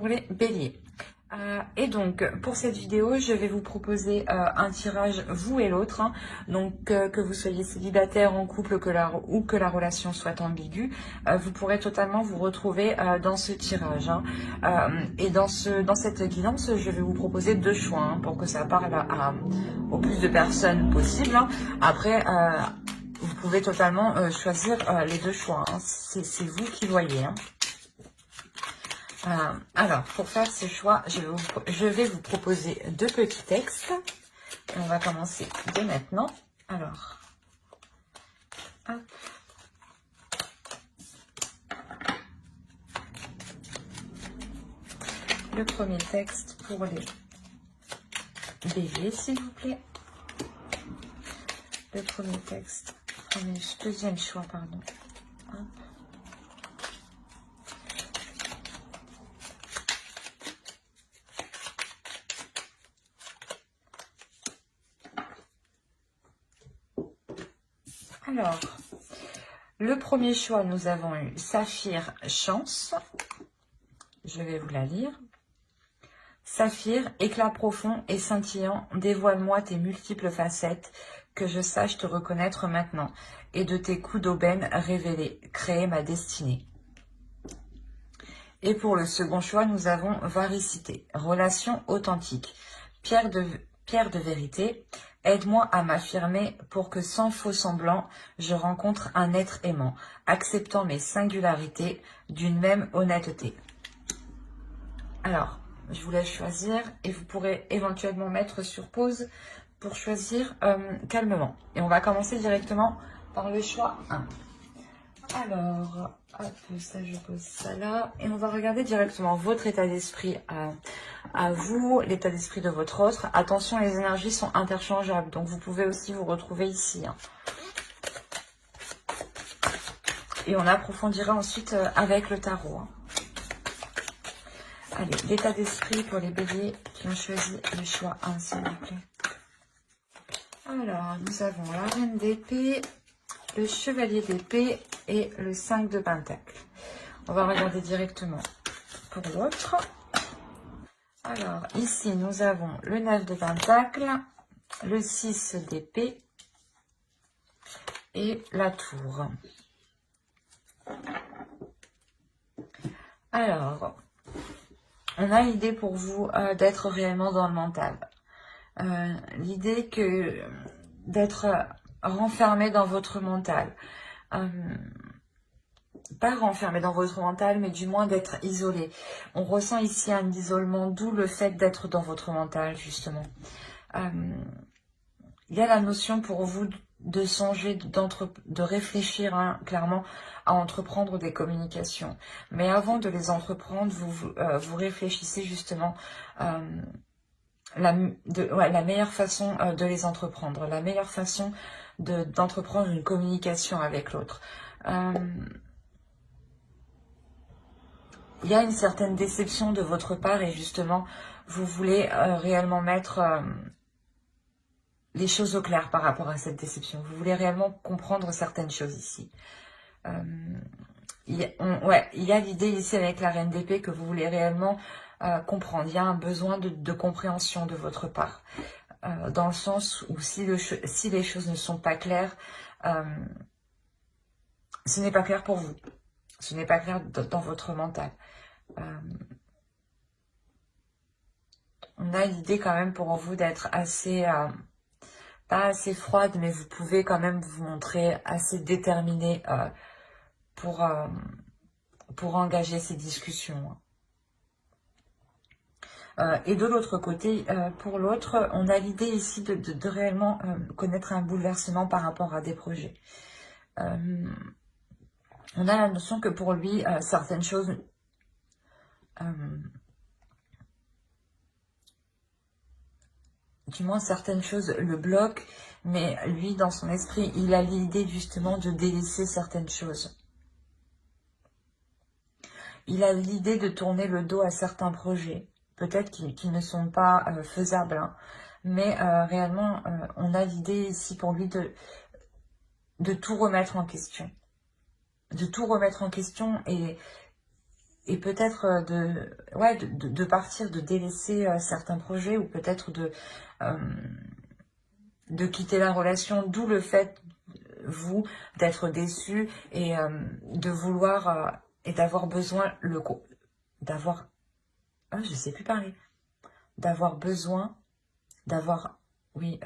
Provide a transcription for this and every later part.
pour les béliers. Et donc, pour cette vidéo, je vais vous proposer un tirage, vous et l'autre. Hein. Donc, que vous soyez célibataire, en couple ou que la relation soit ambiguë, vous pourrez totalement vous retrouver dans ce tirage. Hein. Et dans cette guidance, je vais vous proposer deux choix hein, pour que ça parle au plus de personnes possible. Hein. Après, vous pouvez totalement choisir les deux choix. Hein. C'est vous qui voyez. Hein. Alors, pour faire ce choix, je vais vous proposer deux petits textes. Et on va commencer dès maintenant. Alors, hop. Le premier texte pour les béliers, s'il vous plaît. Le premier texte, deuxième choix, pardon. Hop. Alors, le premier choix, nous avons eu Saphir, chance. Je vais vous la lire. Saphir, éclat profond et scintillant, dévoile-moi tes multiples facettes, que je sache te reconnaître maintenant, et de tes coups d'aubaine révélés, créer ma destinée. Et pour le second choix, nous avons Varicité, relation authentique, pierre de vérité, aide-moi à m'affirmer pour que sans faux semblant, je rencontre un être aimant, acceptant mes singularités d'une même honnêteté. Alors, je vous laisse choisir et vous pourrez éventuellement mettre sur pause pour choisir calmement. Et on va commencer directement par le choix 1. Alors, hop, ça je pose ça là. Et on va regarder directement votre état d'esprit à vous, l'état d'esprit de votre autre. Attention, les énergies sont interchangeables, donc vous pouvez aussi vous retrouver ici. Hein. Et on approfondira ensuite avec le tarot. Hein. Allez, l'état d'esprit pour les béliers qui ont choisi le choix 1, s'il vous plaît. Alors, nous avons la reine d'épée, le chevalier d'épée et le 5 de pentacle. On va regarder directement pour l'autre. Alors, ici, nous avons le 9 de pentacle, le 6 d'épée et la tour. Alors, on a l'idée pour vous d'être réellement dans le mental. L'idée que d'être renfermé dans votre mental. Pas renfermé dans votre mental, mais du moins d'être isolé. On ressent ici un isolement, d'où le fait d'être dans votre mental, justement. Il y a la notion pour vous de songer, de réfléchir hein, clairement à entreprendre des communications. Mais avant de les entreprendre, vous réfléchissez justement la meilleure façon de les entreprendre, la meilleure façon d'entreprendre une communication avec l'autre. Il y a une certaine déception de votre part et justement, vous voulez réellement mettre les choses au clair par rapport à cette déception. Vous voulez réellement comprendre certaines choses ici. Il y a l'idée ici avec la reine d'épée que vous voulez réellement comprendre. Il y a un besoin de compréhension de votre part. Dans le sens où si les choses ne sont pas claires, ce n'est pas clair pour vous. Ce n'est pas clair dans votre mental. On a l'idée quand même pour vous d'être assez... pas assez froide, mais vous pouvez quand même vous montrer assez déterminé pour engager ces discussions. Et de l'autre côté, pour l'autre, on a l'idée ici de réellement connaître un bouleversement par rapport à des projets. On a la notion que pour lui, certaines choses... du moins certaines choses le bloquent, mais lui, dans son esprit, il a l'idée justement de délaisser certaines choses. Il a l'idée de tourner le dos à certains projets, peut-être qui ne sont pas faisables, hein, mais réellement, on a l'idée ici pour lui de tout remettre en question. De tout remettre en question et et peut-être de partir, de délaisser certains projets, ou peut-être de quitter la relation, d'où le fait, vous, d'être déçu et de vouloir et d'avoir besoin d'avoir, ah, je sais plus parler, d'avoir besoin, d'avoir, oui,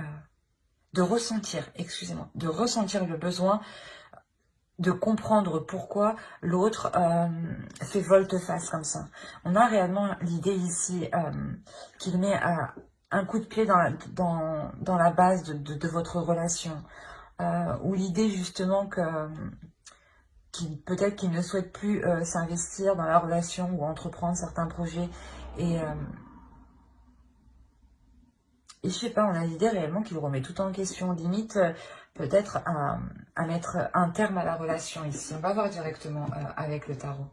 de ressentir, excusez-moi, de ressentir le besoin de comprendre pourquoi l'autre fait volte-face comme ça. On a réellement l'idée ici qu'il met un coup de pied dans la base de votre relation, ou l'idée justement que peut-être qu'il ne souhaite plus s'investir dans la relation ou entreprendre certains projets, et je sais pas, on a l'idée réellement qu'il remet tout en question, limite peut-être à mettre un terme à la relation ici. On va voir directement avec le tarot.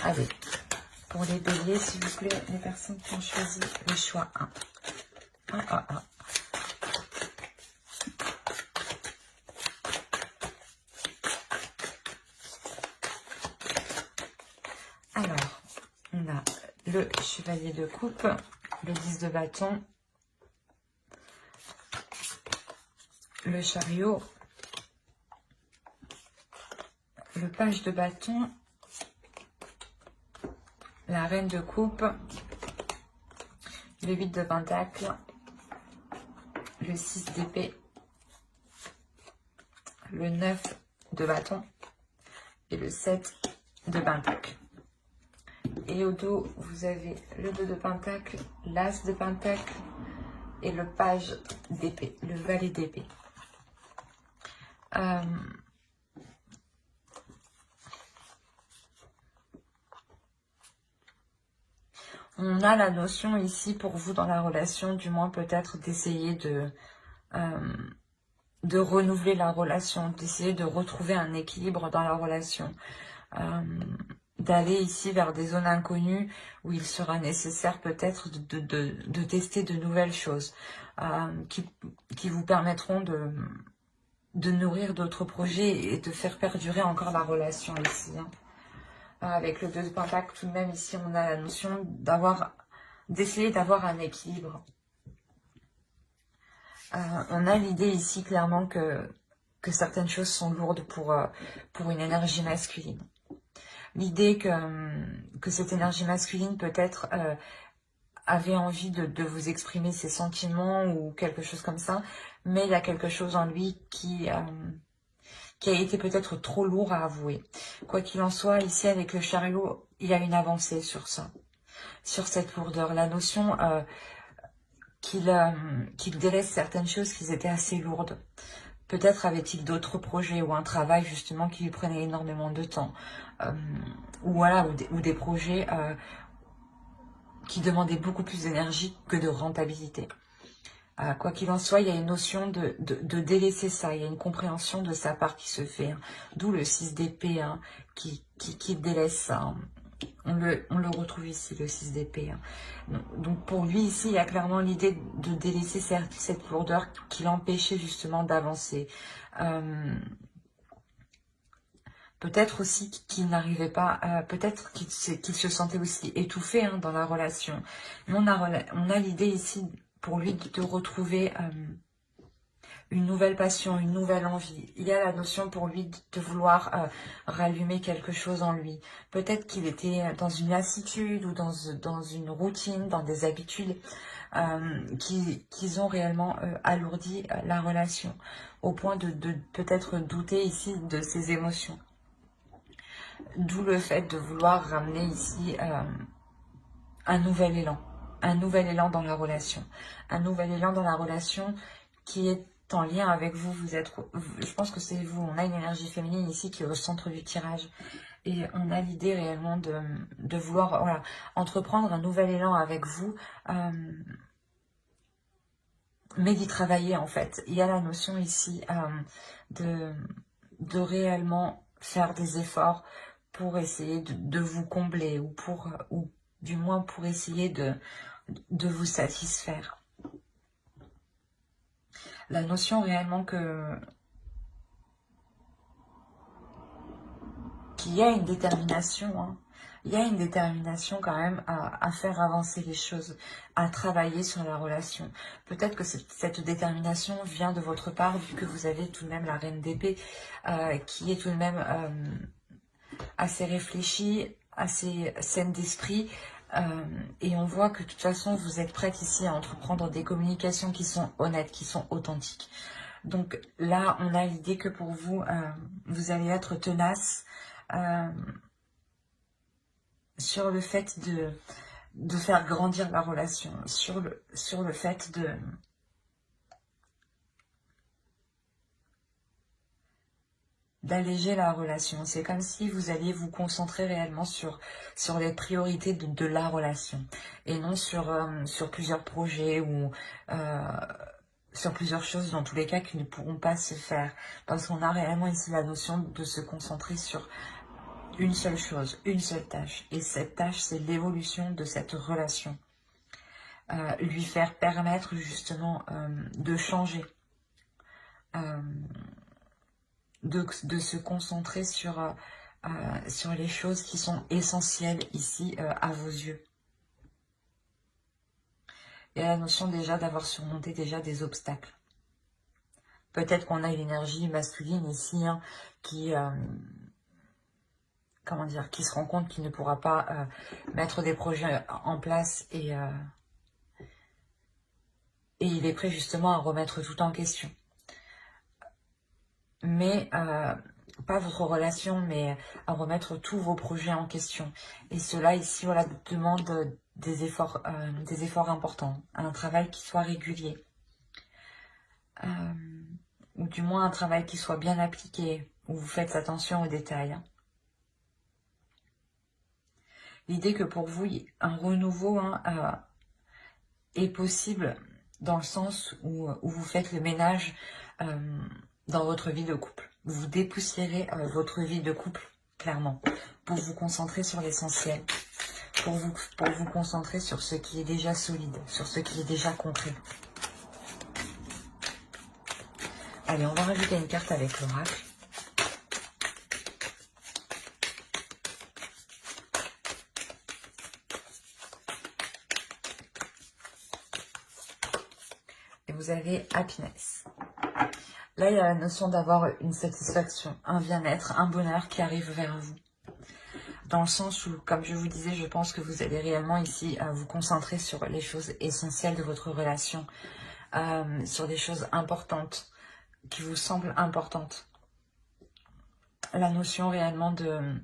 Allez, pour les béliers, s'il vous plaît, les personnes qui ont choisi le choix 1. 1, 1, 1. Alors, on a le chevalier de coupe, le 10 de bâton, le chariot, le page de bâton, la reine de coupe, le 8 de pentacle, le 6 d'épée, le 9 de bâton et le 7 de pentacle. Et au dos, vous avez le 2 de pentacle, l'as de pentacle et le page d'épée, le valet d'épée. On a la notion ici pour vous dans la relation, du moins peut-être d'essayer de renouveler la relation, d'essayer de retrouver un équilibre dans la relation, d'aller ici vers des zones inconnues où il sera nécessaire peut-être de tester de nouvelles choses qui vous permettront de nourrir d'autres projets et de faire perdurer encore la relation ici. Avec le 2 de pentacle, tout de même, ici, on a la notion d'essayer d'avoir un équilibre. On a l'idée ici, clairement, que certaines choses sont lourdes pour une énergie masculine. L'idée que cette énergie masculine, peut-être, avait envie de vous exprimer ses sentiments ou quelque chose comme ça, mais il y a quelque chose en lui qui a été peut-être trop lourd à avouer. Quoi qu'il en soit, ici avec le chariot, il y a une avancée sur ça, sur cette lourdeur. La notion qu'il délaisse certaines choses qui étaient assez lourdes. Peut-être avait-il d'autres projets ou un travail justement qui lui prenait énormément de temps. Ou voilà, ou des projets qui demandaient beaucoup plus d'énergie que de rentabilité. Quoi qu'il en soit, il y a une notion de délaisser ça, il y a une compréhension de sa part qui se fait, d'où le 6 d'épée qui délaisse ça. On le retrouve ici, le 6 d'épée. Donc pour lui ici, il y a clairement l'idée de délaisser cette lourdeur qui l'empêchait justement d'avancer. Peut-être aussi qu'il n'arrivait pas, peut-être qu'il se sentait aussi étouffé dans la relation. Mais on a l'idée ici pour lui de retrouver une nouvelle passion, une nouvelle envie. Il y a la notion pour lui de vouloir rallumer quelque chose en lui. Peut-être qu'il était dans une lassitude ou dans une routine, dans des habitudes qui ont réellement alourdi la relation, au point de peut-être douter ici de ses émotions. D'où le fait de vouloir ramener ici un nouvel élan dans la relation. Un nouvel élan dans la relation qui est en lien avec vous. Je pense que c'est vous. On a une énergie féminine ici qui est au centre du tirage. Et on a l'idée réellement de vouloir entreprendre un nouvel élan avec vous. Mais d'y travailler en fait. Il y a la notion ici de réellement faire des efforts pour essayer de vous combler ou du moins pour essayer de vous satisfaire. La notion réellement que qu'il y a une détermination, hein. Il y a une détermination quand même à faire avancer les choses, à travailler sur la relation. Peut-être que cette détermination vient de votre part, vu que vous avez tout de même la reine d'épée, qui est tout de même assez réfléchie, assez saine d'esprit. Et on voit que de toute façon, vous êtes prête ici à entreprendre des communications qui sont honnêtes, qui sont authentiques. Donc là, on a l'idée que pour vous, vous allez être tenace sur le fait de faire grandir la relation, sur le fait d'alléger la relation. C'est comme si vous alliez vous concentrer réellement sur les priorités de la relation et non sur plusieurs projets ou sur plusieurs choses dans tous les cas qui ne pourront pas se faire. Parce qu'on a réellement ici la notion de se concentrer sur une seule chose, une seule tâche. Et cette tâche, c'est l'évolution de cette relation. Lui faire permettre justement de changer. De se concentrer sur les choses qui sont essentielles ici à vos yeux. Et la notion déjà d'avoir surmonté déjà des obstacles. Peut-être qu'on a une énergie masculine ici hein, qui... comment dire, qui se rend compte qu'il ne pourra pas mettre des projets en place et il est prêt justement à remettre tout en question. Mais pas votre relation, mais à remettre tous vos projets en question. Et cela ici, voilà, demande des efforts importants, un travail qui soit régulier, ou du moins un travail qui soit bien appliqué, où vous faites attention aux détails. L'idée que pour vous, un renouveau hein, est possible dans le sens où vous faites le ménage dans votre vie de couple. Vous dépoussiérez votre vie de couple, clairement, pour vous concentrer sur l'essentiel, pour vous concentrer sur ce qui est déjà solide, sur ce qui est déjà concret. Allez, on va rajouter une carte avec l'oracle. Et vous avez happiness. Là, il y a la notion d'avoir une satisfaction, un bien-être, un bonheur qui arrive vers vous. Dans le sens où, comme je vous disais, je pense que vous allez réellement ici vous concentrer sur les choses essentielles de votre relation, sur des choses importantes, qui vous semblent importantes. La notion réellement de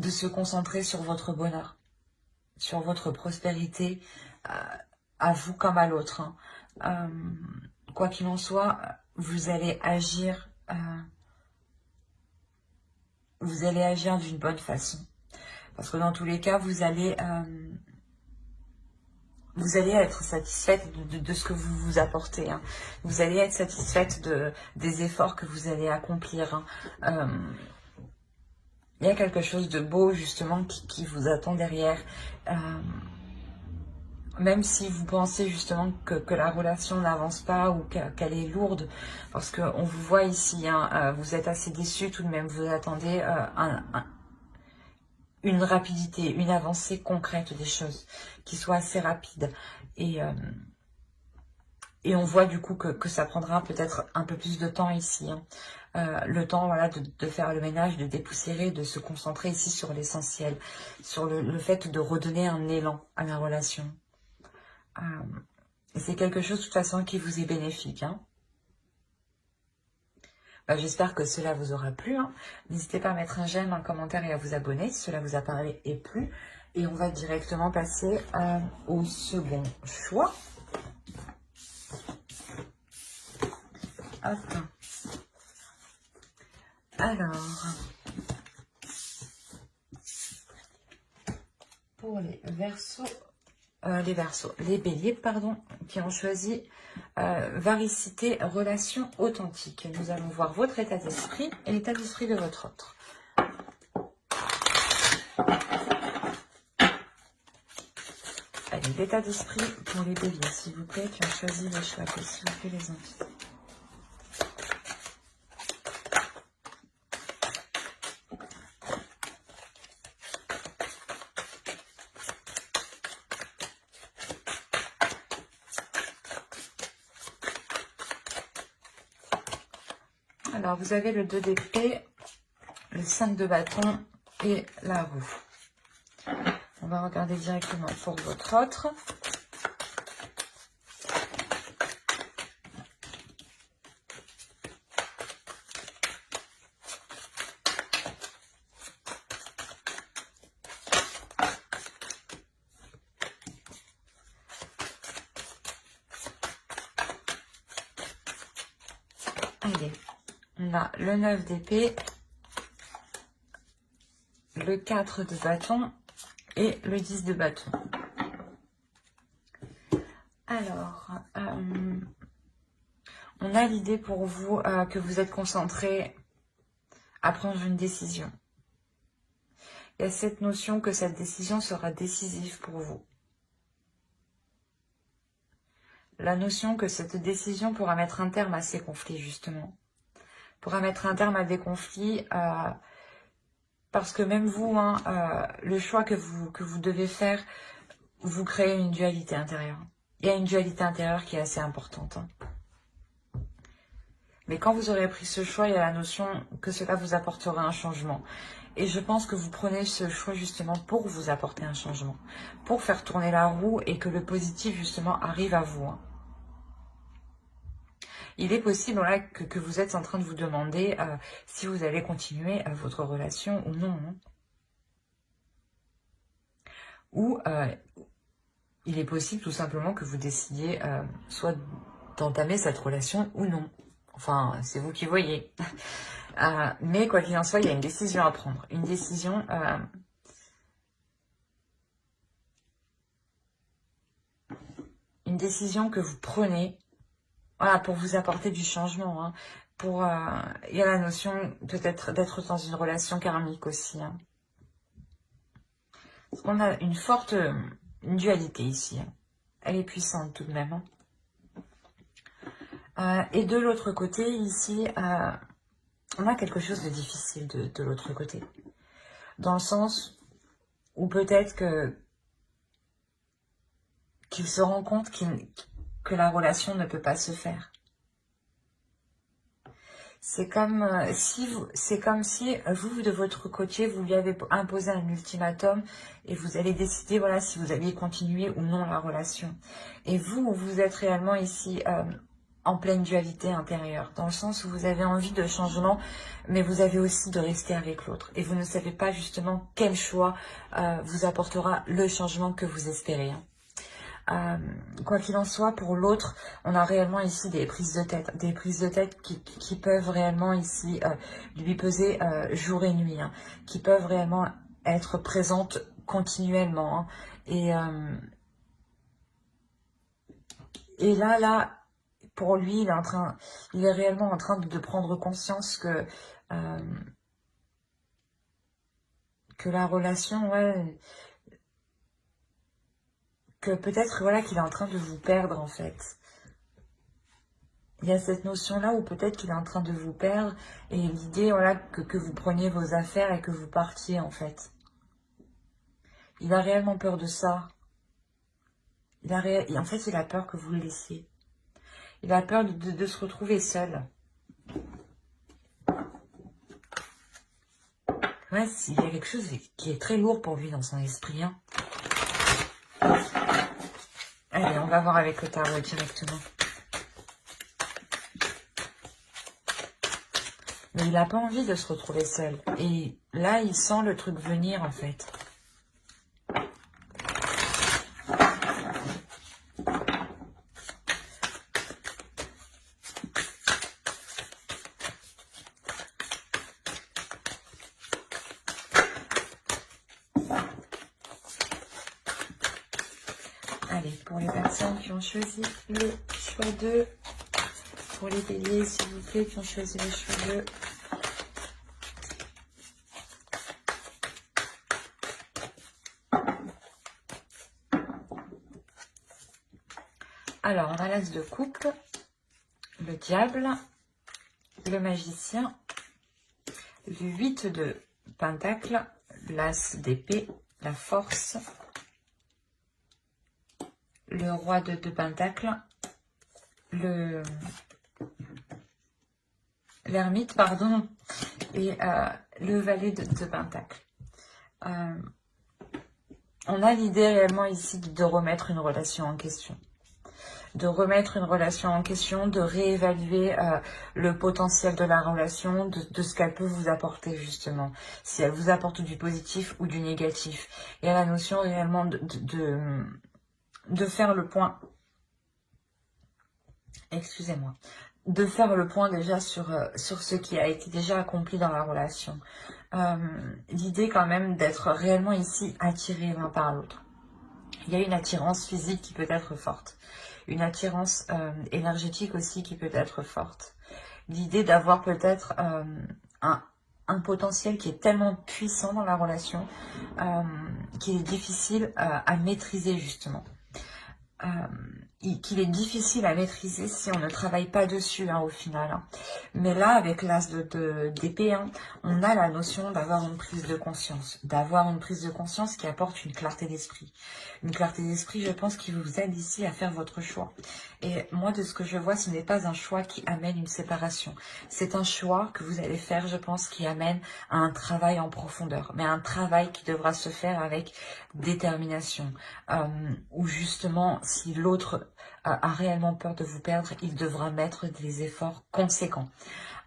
se concentrer sur votre bonheur, sur votre prospérité, à vous comme à l'autre. Hein. Quoi qu'il en soit, vous allez agir d'une bonne façon. Parce que dans tous les cas, vous allez être satisfaite de ce que vous vous apportez. Hein. Vous allez être satisfaite des efforts que vous allez accomplir. Hein. Il y a quelque chose de beau justement qui vous attend derrière. Même si vous pensez justement que la relation n'avance pas ou qu'elle est lourde, parce qu'on vous voit ici, hein, vous êtes assez déçu tout de même, vous attendez une rapidité, une avancée concrète des choses, qui soit assez rapide. Et on voit du coup que ça prendra peut-être un peu plus de temps ici. Hein. Le temps voilà, de faire le ménage, de dépoussiérer, de se concentrer ici sur l'essentiel, sur le fait de redonner un élan à la relation. C'est quelque chose de toute façon qui vous est bénéfique. Hein. J'espère que cela vous aura plu. Hein. N'hésitez pas à mettre un j'aime, un commentaire et à vous abonner si cela vous a parlé et plu. Et on va directement passer au second choix. Hop. Alors, pour les béliers, pardon, qui ont choisi varicité, relation authentique. Nous allons voir votre état d'esprit et l'état d'esprit de votre autre. Allez, l'état d'esprit pour les béliers, s'il vous plaît, qui ont choisi le choix, s'il vous plaît, les invités. Alors, vous avez le 2 d'épée, le 5 de bâton et la roue. On va regarder directement pour votre autre. Allez, on a le 9 d'épée, le 4 de bâton et le 10 de bâton. Alors, on a l'idée pour vous que vous êtes concentré à prendre une décision. Il y a cette notion que cette décision sera décisive pour vous. La notion que cette décision pourra mettre un terme à ces conflits, justement. Pourra mettre un terme à des conflits, parce que même vous, le choix que vous devez faire, vous créez une dualité intérieure. Il y a une dualité intérieure qui est assez importante. Mais quand vous aurez pris ce choix, il y a la notion que cela vous apportera un changement. Et je pense que vous prenez ce choix justement pour vous apporter un changement. Pour faire tourner la roue et que le positif justement arrive à vous. Il est possible là, que vous êtes en train de vous demander si vous allez continuer votre relation ou non. Ou il est possible tout simplement que vous décidiez soit d'entamer cette relation ou non. Enfin, c'est vous qui voyez. Mais quoi qu'il en soit, il y a une décision à prendre. Une décision que vous prenez, voilà, pour vous apporter du changement. Il y a la notion peut-être d'être dans une relation karmique aussi. Parce qu'on a une forte une dualité ici. Elle est puissante tout de même. Et de l'autre côté, ici, on a quelque chose de difficile de l'autre côté. Dans le sens où peut-être qu'il se rend compte que la relation ne peut pas se faire. C'est comme si vous, de votre côté, vous lui avez imposé un ultimatum et vous allez décider, voilà, si vous alliez continuer ou non la relation. Et vous êtes réellement ici en pleine dualité intérieure, dans le sens où vous avez envie de changement, mais vous avez aussi de rester avec l'autre. Et vous ne savez pas justement quel choix vous apportera le changement que vous espérez. Quoi qu'il en soit, pour l'autre, on a réellement ici des prises de tête qui peuvent réellement ici lui peser jour et nuit, qui peuvent réellement être présentes continuellement. Et là, pour lui, il est réellement en train de prendre conscience que la relation, ouais, que peut-être voilà qu'il est en train de vous perdre en fait. Il y a cette notion-là où peut-être qu'il est en train de vous perdre et l'idée voilà que vous preniez vos affaires et que vous partiez en fait. Il a réellement peur de ça. En fait, il a peur que vous le laissiez. Il a peur de se retrouver seul. Ouais, il y a quelque chose qui est très lourd pour lui dans son esprit. Allez, on va voir avec le tarot directement. Mais il n'a pas envie de se retrouver seul. Et là, il sent le truc venir, en fait. Allez, pour les personnes qui ont choisi le choix 2, pour les béliers, s'il vous plaît, qui ont choisi le choix 2. Alors, on a l'as de coupe, le diable, le magicien, le 8 de pentacle, l'as d'épée, la force, le roi de pentacle, le l'ermite, pardon, et le valet de Pentacle. On a l'idée réellement ici de remettre une relation en question. De remettre une relation en question, de réévaluer le potentiel de la relation, de ce qu'elle peut vous apporter justement. Si elle vous apporte du positif ou du négatif. Il y a la notion réellement de faire le point. Excusez-moi. De faire le point déjà sur ce qui a été déjà accompli dans la relation. L'idée quand même d'être réellement ici attiré l'un par l'autre. Il y a une attirance physique qui peut être forte. Une attirance énergétique aussi qui peut être forte. L'idée d'avoir peut-être un potentiel qui est tellement puissant dans la relation qu'il est difficile à maîtriser justement. Qu'il est difficile à maîtriser si on ne travaille pas dessus au final. Mais là, avec l'as d'épée, on a la notion d'avoir une prise de conscience. D'avoir une prise de conscience qui apporte une clarté d'esprit. Une clarté d'esprit, je pense, qui vous aide ici à faire votre choix. Et moi, de ce que je vois, ce n'est pas un choix qui amène une séparation. C'est un choix que vous allez faire, je pense, qui amène à un travail en profondeur. Mais un travail qui devra se faire avec détermination. Où justement, si l'autre a réellement peur de vous perdre, il devra mettre des efforts conséquents.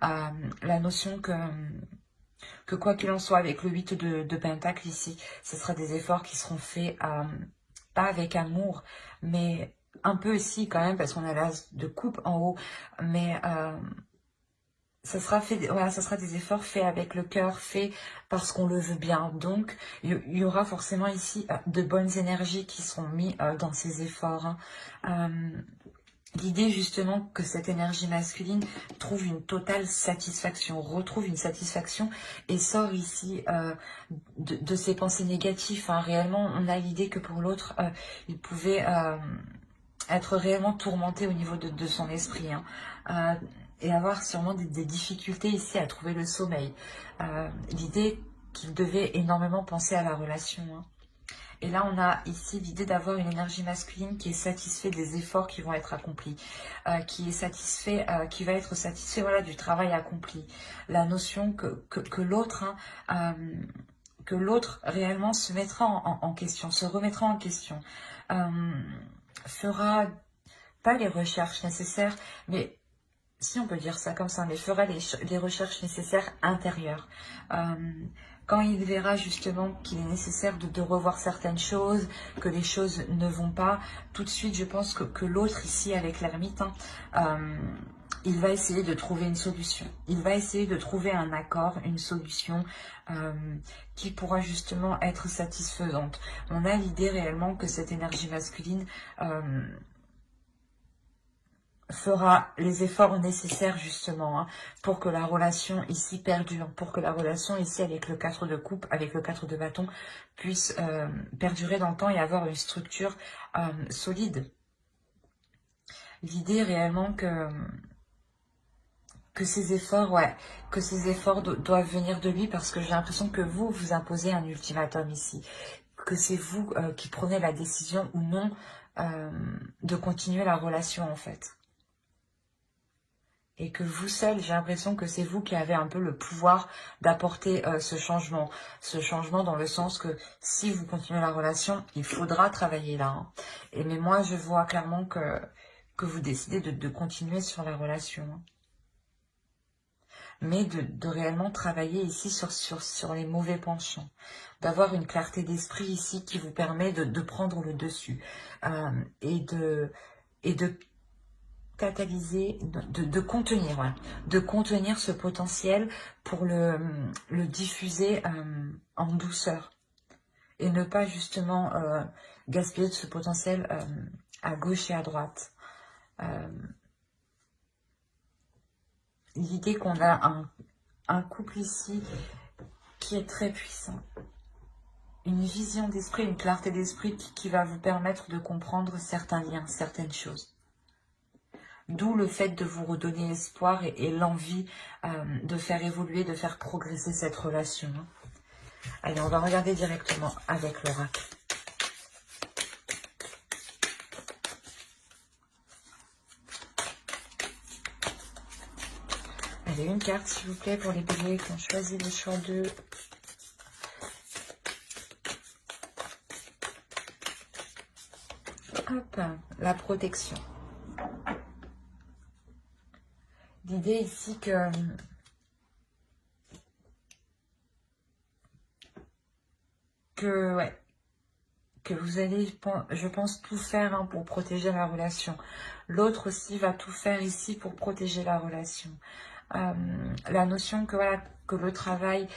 La notion que quoi qu'il en soit, avec le 8 de Pentacle ici, ce sera des efforts qui seront faits, pas avec amour, mais un peu aussi quand même, parce qu'on a l'as de coupe en haut, mais ça sera fait, voilà, ça sera des efforts faits avec le cœur, faits parce qu'on le veut bien. Donc, il y aura forcément ici de bonnes énergies qui seront mises dans ces efforts. L'idée justement que cette énergie masculine trouve une totale satisfaction, retrouve une satisfaction et sort ici de ses pensées négatives. Réellement, on a l'idée que pour l'autre, il pouvait être réellement tourmenté au niveau de son esprit. Et avoir sûrement des difficultés ici à trouver le sommeil. L'idée qu'il devait énormément penser à la relation. Et là, on a ici l'idée d'avoir une énergie masculine qui est satisfaite des efforts qui vont être accomplis, qui est satisfait, qui va être satisfait voilà, du travail accompli. La notion que l'autre réellement se mettra en question, se remettra en question, fera pas les recherches nécessaires, mais si on peut dire ça comme ça, mais fera les recherches nécessaires intérieures. Quand il verra justement qu'il est nécessaire de revoir certaines choses, que les choses ne vont pas, tout de suite je pense que l'autre ici avec l'ermite, il va essayer de trouver une solution. Il va essayer de trouver un accord, une solution qui pourra justement être satisfaisante. On a l'idée réellement que cette énergie masculine fera les efforts nécessaires justement pour que la relation ici perdure, pour que la relation ici avec le 4 de coupe, avec le 4 de bâton puisse perdurer dans le temps et avoir une structure solide. L'idée réellement que ces efforts, doivent venir de lui parce que j'ai l'impression que vous imposez un ultimatum ici, que c'est vous qui prenez la décision ou non de continuer la relation en fait. Et que vous seul, j'ai l'impression que c'est vous qui avez un peu le pouvoir d'apporter ce changement. Ce changement dans le sens que si vous continuez la relation, il faudra travailler là. Mais moi, je vois clairement que vous décidez de continuer sur la relation. Mais de réellement travailler ici sur les mauvais penchants. D'avoir une clarté d'esprit ici qui vous permet de prendre le dessus. Et de catalyser, de contenir, voilà, de contenir ce potentiel pour le diffuser en douceur et ne pas justement gaspiller de ce potentiel à gauche et à droite. L'idée qu'on a un couple ici qui est très puissant, une vision d'esprit, une clarté d'esprit qui va vous permettre de comprendre certains liens, certaines choses. D'où le fait de vous redonner espoir et l'envie de faire évoluer, de faire progresser cette relation. Allez, on va regarder directement avec l'oracle. Allez, Allez, une carte, s'il vous plaît, pour les béliers qui ont choisi le choix de... Hop, la protection. L'idée ici ouais, que vous allez, je pense, tout faire hein, pour protéger la relation. L'autre aussi va tout faire ici pour protéger la relation. La notion que, voilà, que le travail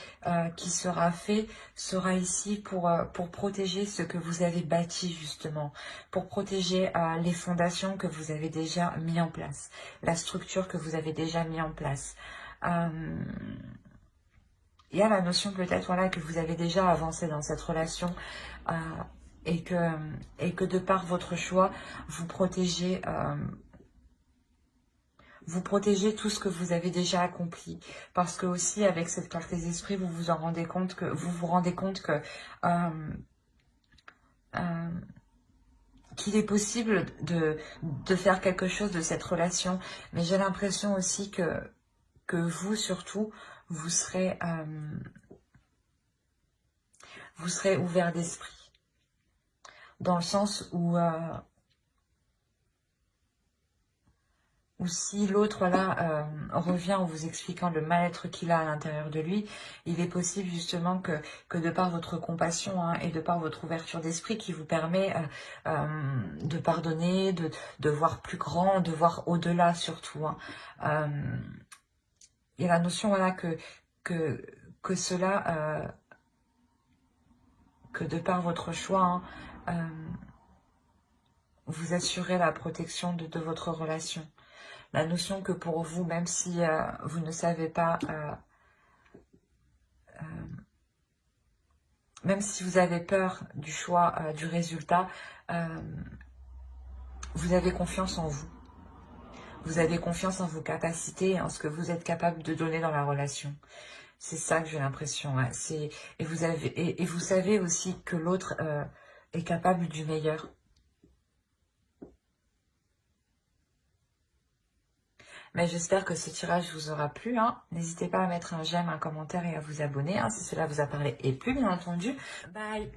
qui sera fait sera ici pour protéger ce que vous avez bâti justement, pour protéger les fondations que vous avez déjà mis en place, la structure que vous avez déjà mis en place. Il y a la notion peut-être voilà, que vous avez déjà avancé dans cette relation et que de par votre choix, vous protégez tout ce que vous avez déjà accompli. Parce que aussi, avec cette carte des esprits, vous vous rendez compte que qu'il est possible de faire quelque chose de cette relation. Mais j'ai l'impression aussi que vous, surtout, vous serez ouvert d'esprit. Dans le sens où si l'autre voilà, revient en vous expliquant le mal-être qu'il a à l'intérieur de lui, il est possible justement que de par votre compassion hein, et de par votre ouverture d'esprit qui vous permet de pardonner, de voir plus grand, de voir au-delà surtout. Hein. Il y a la notion voilà, que cela, que de par votre choix, hein, vous assurez la protection de votre relation. La notion que pour vous, même si vous ne savez pas, même si vous avez peur du choix, du résultat, vous avez confiance en vous. Vous avez confiance en vos capacités et en ce que vous êtes capable de donner dans la relation. C'est ça que j'ai l'impression. Hein. Et vous savez aussi que l'autre est capable du meilleur. Mais j'espère que ce tirage vous aura plu. Hein. N'hésitez pas à mettre un j'aime, un commentaire et à vous abonner hein, si cela vous a parlé et plu, bien entendu. Bye!